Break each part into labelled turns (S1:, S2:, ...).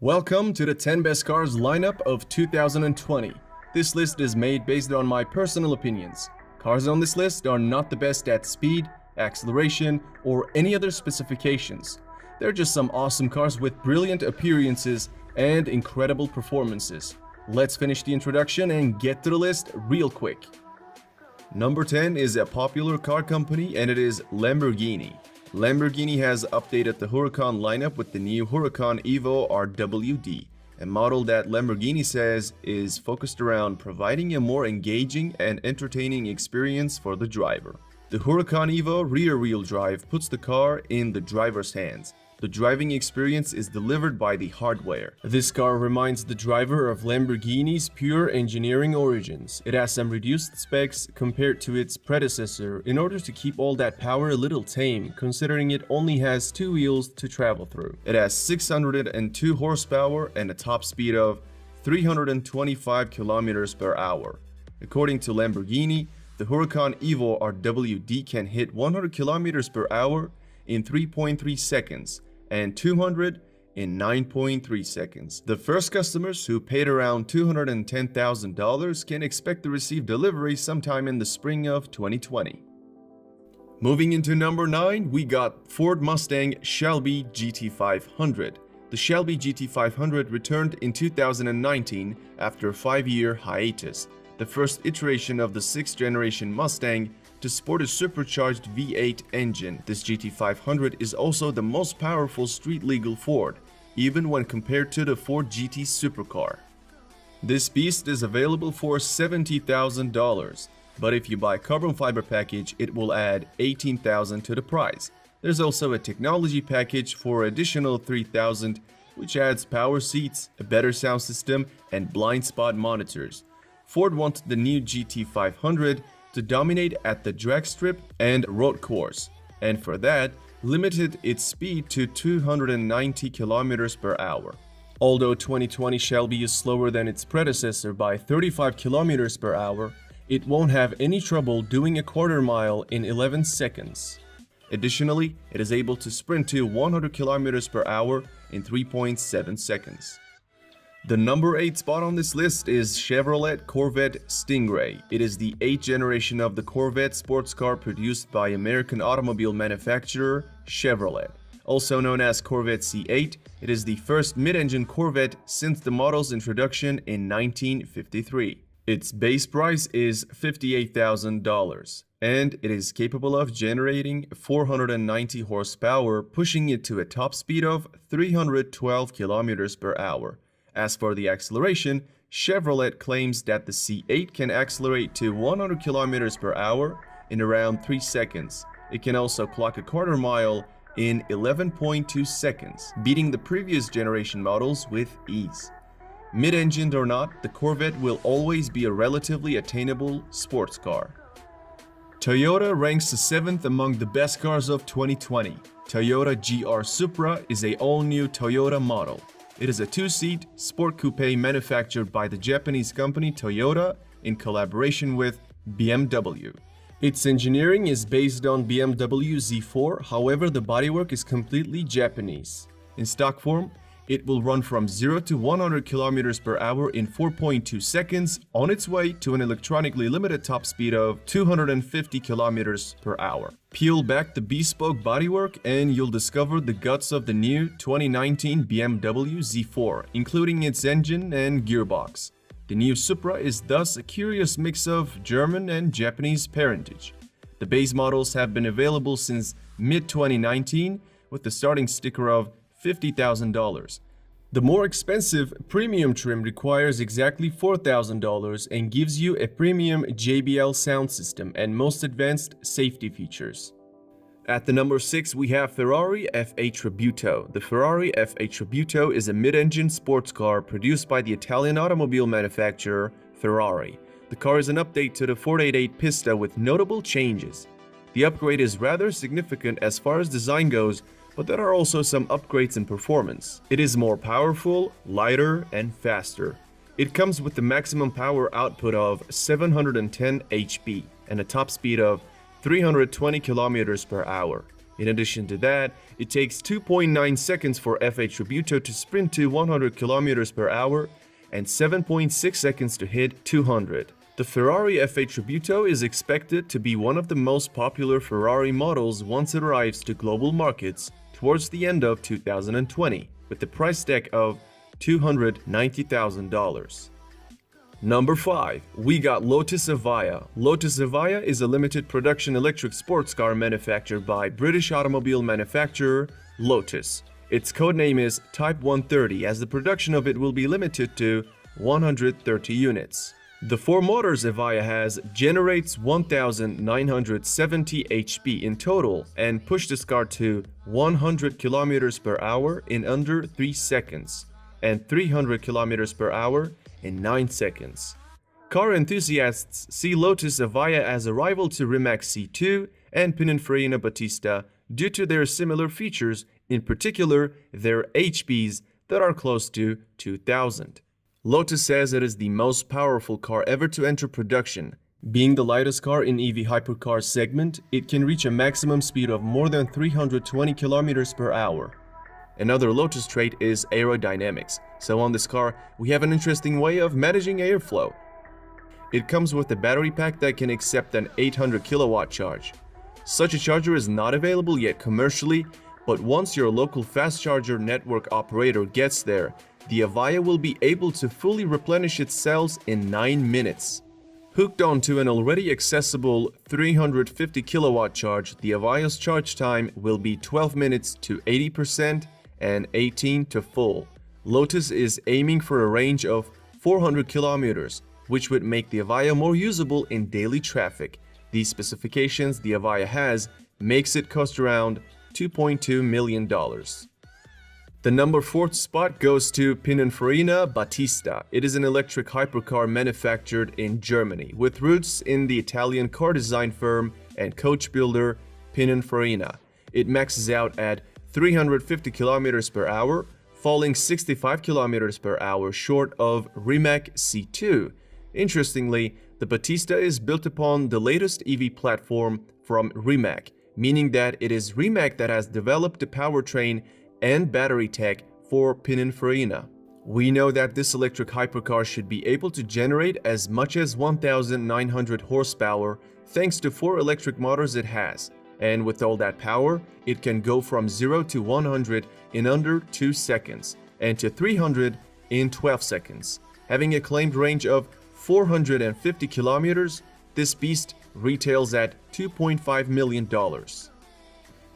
S1: Welcome to the 10 best cars lineup of 2020. This list is made based on my personal opinions. Cars on this list are not the best at speed, acceleration, or any other specifications. They're just some awesome cars with brilliant appearances and incredible performances. Let's finish the introduction and get to the list real quick. Number 10 is a popular car company, and it is Lamborghini. Lamborghini has updated the Huracan lineup with the new Huracan Evo RWD, a model that Lamborghini says is focused around providing a more engaging and entertaining experience for the driver. The Huracan Evo rear-wheel drive puts the car in the driver's hands. The driving experience is delivered by the hardware. This car reminds the driver of Lamborghini's pure engineering origins. It has some reduced specs compared to its predecessor in order to keep all that power a little tame, considering it only has two wheels to travel through. It has 602 horsepower and a top speed of 325 kilometers per hour. According to Lamborghini, the Huracan Evo RWD can hit 100 kilometers per hour in 3.3 seconds and 200 in 9.3 seconds. The first customers who paid around $210,000 can expect to receive delivery sometime in the spring of 2020. Moving into number 9, we got Ford Mustang Shelby GT500. The Shelby GT500 returned in 2019 after a 5-year hiatus, the first iteration of the 6th generation Mustang to sport a supercharged V8 engine. This GT500 is also the most powerful street-legal Ford, even when compared to the Ford GT supercar. This beast is available for $70,000, but if you buy carbon fiber package, it will add $18,000 to the price. There's also a technology package for additional $3,000, which adds power seats, a better sound system, and blind spot monitors. Ford wanted the new GT500 to dominate at the drag strip and road course, and for that, limited its speed to 290 kilometers per hour. Although 2020 Shelby is slower than its predecessor by 35 kilometers per hour, it won't have any trouble doing a quarter mile in 11 seconds. Additionally, it is able to sprint to 100 kilometers per hour in 3.7 seconds. The number 8 spot on this list is Chevrolet Corvette Stingray. It is the 8th generation of the Corvette sports car produced by American automobile manufacturer Chevrolet. Also known as Corvette C8, it is the first mid-engine Corvette since the model's introduction in 1953. Its base price is $58,000, and it is capable of generating 490 horsepower, pushing it to a top speed of 312 kilometers per hour. As for the acceleration, Chevrolet claims that the C8 can accelerate to 100 km per hour in around 3 seconds. It can also clock a quarter mile in 11.2 seconds, beating the previous generation models with ease. Mid-engined or not, the Corvette will always be a relatively attainable sports car. Toyota ranks 7th among the best cars of 2020. Toyota GR Supra is an all-new Toyota model. It is a 2-seat sport coupe manufactured by the Japanese company Toyota in collaboration with BMW. Its engineering is based on BMW Z4, however the bodywork is completely Japanese. In stock form, it will run from 0 to 100 km per hour in 4.2 seconds on its way to an electronically limited top speed of 250 km per hour. Peel back the bespoke bodywork and you'll discover the guts of the new 2019 BMW Z4, including its engine and gearbox. The new Supra is thus a curious mix of German and Japanese parentage. The base models have been available since mid-2019 with the starting sticker of $50,000. The more expensive premium trim requires exactly $4,000 and gives you a premium JBL sound system and most advanced safety features. At the number 6, we have Ferrari F8 Tributo. The Ferrari F8 Tributo is a mid-engine sports car produced by the Italian automobile manufacturer Ferrari. The car is an update to the 488 Pista with notable changes. The upgrade is rather significant as far as design goes, but there are also some upgrades in performance. It is more powerful, lighter, and faster. It comes with the maximum power output of 710 HP and a top speed of 320 km per hour. In addition to that, it takes 2.9 seconds for F8 Tributo to sprint to 100 km per hour and 7.6 seconds to hit 200. The Ferrari F8 Tributo is expected to be one of the most popular Ferrari models once it arrives to global markets towards the end of 2020, with the price tag of $290,000. Number 5. We got Lotus Evija. Lotus Evija is a limited production electric sports car manufactured by British automobile manufacturer Lotus. Its codename is Type 130, as the production of it will be limited to 130 units. The 4 motors Evija has generates 1,970 HP in total and push this car to 100 km per hour in under 3 seconds and 300 km per hour in 9 seconds. Car enthusiasts see Lotus Evija as a rival to Rimac C2 and Pininfarina Battista due to their similar features, in particular their HPs that are close to 2,000. Lotus says it is the most powerful car ever to enter production. Being the lightest car in EV hypercar segment, it can reach a maximum speed of more than 320 km per hour. Another Lotus trait is aerodynamics. So on this car, we have an interesting way of managing airflow. It comes with a battery pack that can accept an 800 kilowatt charge. Such a charger is not available yet commercially, but once your local fast charger network operator gets there, the Evija will be able to fully replenish its cells in 9 minutes. Hooked onto an already accessible 350 kilowatt charge, the Evija's charge time will be 12 minutes to 80% and 18 to full. Lotus is aiming for a range of 400 kilometers, which would make the Evija more usable in daily traffic. These specifications the Evija has makes it cost around $2.2 million. The number 4th spot goes to Pininfarina Battista. It is an electric hypercar manufactured in Germany, with roots in the Italian car design firm and coach builder Pininfarina. It maxes out at 350 km per hour, falling 65 km per hour short of Rimac C2. Interestingly, the Battista is built upon the latest EV platform from Rimac, meaning that it is Rimac that has developed the powertrain and battery tech for Pininfarina. We know that this electric hypercar should be able to generate as much as 1,900 horsepower thanks to 4 electric motors it has. And with all that power, it can go from 0 to 100 in under 2 seconds and to 300 in 12 seconds. Having a claimed range of 450 kilometers, this beast retails at $2.5 million.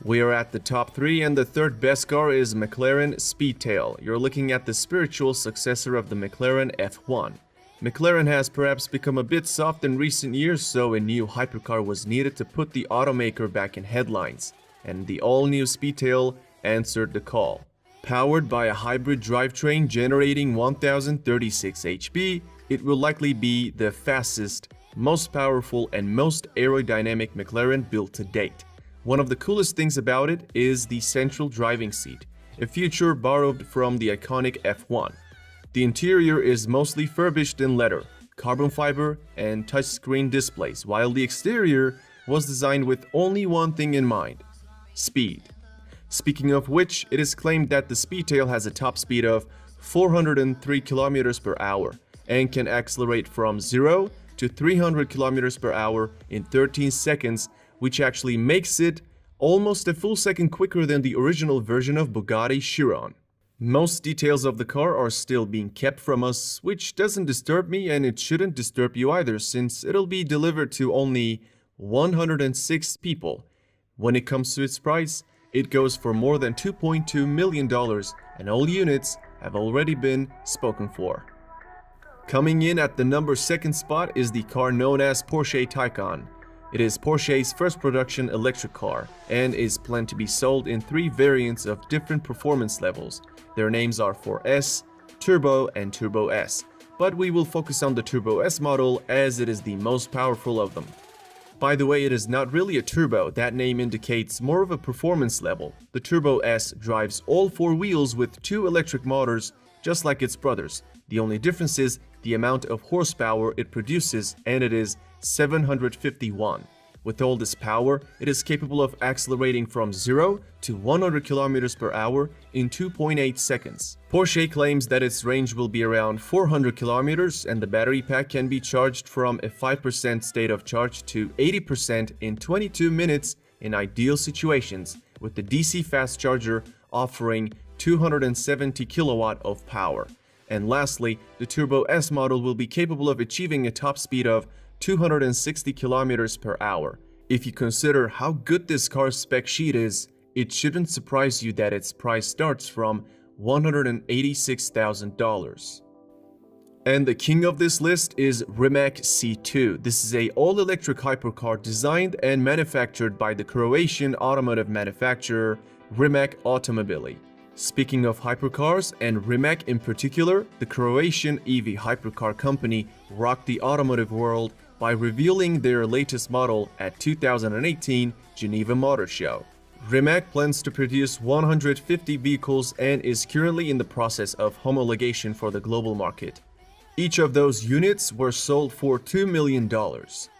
S1: We are at the top 3, and the 3rd best car is McLaren Speedtail. You're looking at the spiritual successor of the McLaren F1. McLaren has perhaps become a bit soft in recent years, so a new hypercar was needed to put the automaker back in headlines, and the all-new Speedtail answered the call. Powered by a hybrid drivetrain generating 1036 HP, it will likely be the fastest, most powerful, and most aerodynamic McLaren built to date. One of the coolest things about it is the central driving seat, a feature borrowed from the iconic F1. The interior is mostly furbished in leather, carbon fiber, and touchscreen displays, while the exterior was designed with only one thing in mind: speed. Speaking of which, it is claimed that the Speedtail has a top speed of 403 km per hour and can accelerate from 0 to 300 km per hour in 13 seconds, which actually makes it almost a full second quicker than the original version of Bugatti Chiron. Most details of the car are still being kept from us, which doesn't disturb me, and it shouldn't disturb you either, since it'll be delivered to only 106 people. When it comes to its price, it goes for more than $2.2 million, and all units have already been spoken for. Coming in at the number 2nd spot is the car known as Porsche Taycan. It is Porsche's first production electric car and is planned to be sold in 3 variants of different performance levels. Their names are 4S, Turbo, and Turbo S, but we will focus on the Turbo S model as it is the most powerful of them. By the way, it is not really a turbo. That name indicates more of a performance level. The Turbo S drives all 4 wheels with 2 electric motors, just like its brothers. The only difference is the amount of horsepower it produces, and it is 751. With all this power, it is capable of accelerating from 0 to 100 km per hour in 2.8 seconds. Porsche claims that its range will be around 400 km and the battery pack can be charged from a 5% state of charge to 80% in 22 minutes in ideal situations, with the DC fast charger offering 270 kilowatt of power. And lastly, the Turbo S model will be capable of achieving a top speed of 260 km per hour. If you consider how good this car's spec sheet is, it shouldn't surprise you that its price starts from $186,000. And the king of this list is Rimac C2. This is a all-electric hypercar designed and manufactured by the Croatian automotive manufacturer Rimac Automobili. Speaking of hypercars, and Rimac in particular, the Croatian EV hypercar company rocked the automotive world by revealing their latest model at 2018 Geneva Motor Show. Rimac plans to produce 150 vehicles and is currently in the process of homologation for the global market. Each of those units were sold for $2 million.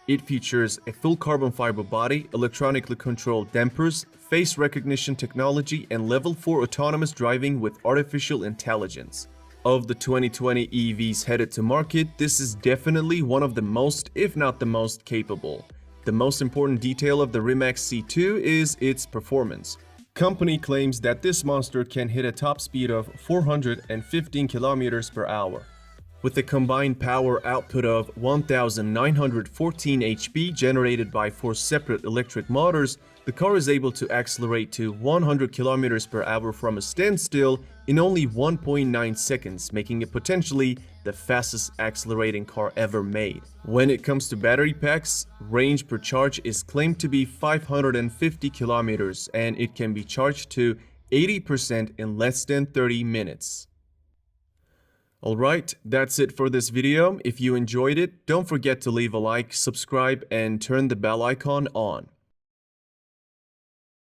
S1: It features a full carbon fiber body, electronically controlled dampers, face recognition technology, and level 4 autonomous driving with artificial intelligence. Of the 2020 EVs headed to market, this is definitely one of the most, if not the most, capable. The most important detail of the Rimac C2 is its performance. Company claims that this monster can hit a top speed of 415 km per hour. With a combined power output of 1,914 HP generated by 4 separate electric motors, the car is able to accelerate to 100 km per hour from a standstill in only 1.9 seconds, making it potentially the fastest accelerating car ever made. When it comes to battery packs, range per charge is claimed to be 550 km and it can be charged to 80% in less than 30 minutes. Alright, that's it for this video. If you enjoyed it, don't forget to leave a like, subscribe, and turn the bell icon on.